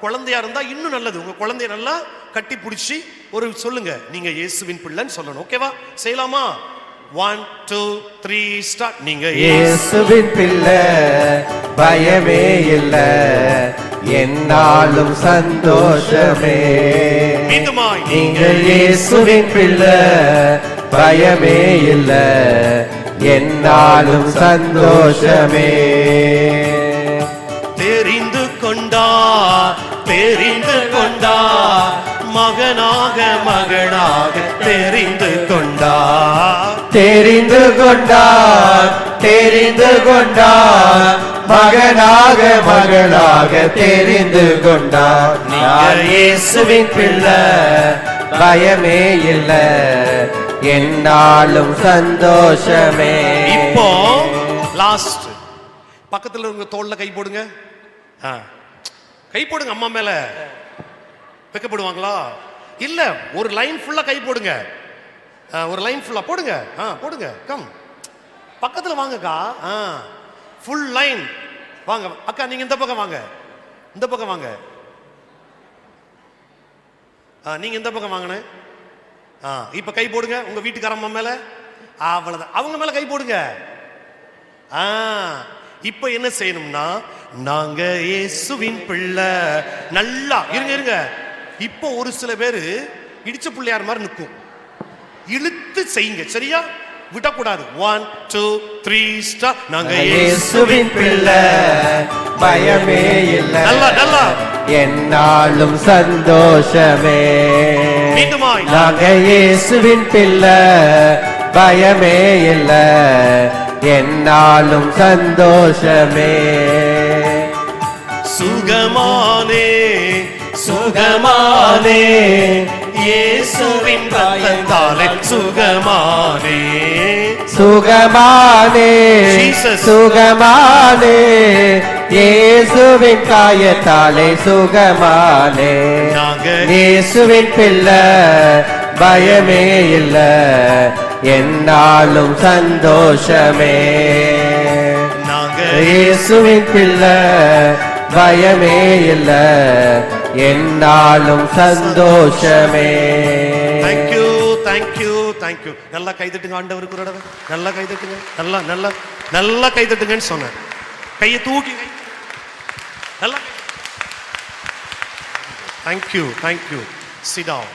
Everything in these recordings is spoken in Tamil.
குழந்தையா இருந்தா இன்னும் நல்லது. உங்க குழந்தைய நல்லா கட்டி பிடிச்சி ஒரு சொல்லுங்க, நீங்க இயேசுவின் பிள்ளைன்னு சொல்லணும். ஓகேவா? செய்யலாமா? 1 2 3 ஸ்டார்ட். நீங்க இயேசுவின் பிள்ளை, பயமே இல்ல, என்னாலும் சந்தோஷமே. மீண்டுமாய், நீங்கள் இயேசுவின் பிள்ளை, பயமே இல்ல, என்னாலும் சந்தோஷமே. தெரிந்து கொண்டா தெரிந்து கொண்டா, மகனாக மகனாக தெரிந்து கொண்டா, தெரிந்து கொண்டார், தெரிந்து கொண்டார், மகனாக மகளாக தெரிந்து கொண்டார். நான் இயேசுவின் பிள்ளை, பயமே இல்ல, என்னாலும் சந்தோஷமே. இப்போ லாஸ்ட், பக்கத்துல உங்க தோல்ல கை போடுங்க. கை போடுங்க. அம்மா மேல வைக்கப்படுவாங்களா? இல்ல, ஒரு லைன் ஃபுல்லா கை போடுங்க. ஒரு லைன் ஃபுல்லா போடுங்க. போடுங்க. கம் பக்கத்துல வாங்கக்கா. ஃபுல் லைன் வாங்க. அக்கா நீங்க இந்த பக்கம் வாங்க, இந்த பக்கம் வாங்க. நீங்க இந்த பக்கம் வாங்கண்ணே. இப்ப கை போடுங்க உங்க வீட்டுக்காரம்மா மேல. அவ்வளவுதான், அவங்க மேல கை போடுங்க. இப்ப என்ன செய்யணும்னா, நாங்க இயேசுவின் பிள்ளை. நல்லா இருங்க இருங்க. இப்போ ஒரு சில பேரு இடிச்ச பிள்ளையார் மாதிரி நிற்கும். இழுத்து செய்யுங்க, சரியா? விடக்கூடாது. 1 2 3 ஸ்டார்ட். நாங்க இயேசுவின் பிள்ளை, பயமே இல்ல, நல்லா நல்லா, என்னாலும் சந்தோஷமே. மீண்டுமாய், நாங்க இயேசுவின் பிள்ளை, பயமே இல்ல, என்னாலும் சந்தோஷமே. சுகமானே சுகமானே, இயேசுவின் ரத்தத்தாலே சுகமானே. சுகமானே சுகமானே, இயேசுவின் காயத்தாலே சுகமானே. இயேசுவின் பிள்ளை, பயமே இல்ல, என்னாலும் சந்தோஷமே. இயேசுவின் பிள்ளை, பயமே இல்ல, என்னாலும் சந்தோஷமே. Thank you thank you thank you. நல்லா கைதட்டுங்க ஆண்டவருக்கு ஒரு தடவை. நல்லா கைதட்டுங்க. நல்லா நல்லா நல்லா கைதட்டுங்கன்னு சொன்னேன். கையை தூக்கி நல்லா. Thank you thank you. Sit down,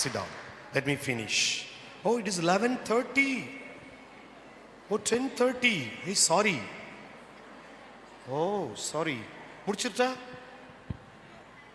sit down. Let me finish. Oh, it is 11:30. Oh, 10:30. Hey, sorry. Oh, sorry. முடிச்சிருச்சா?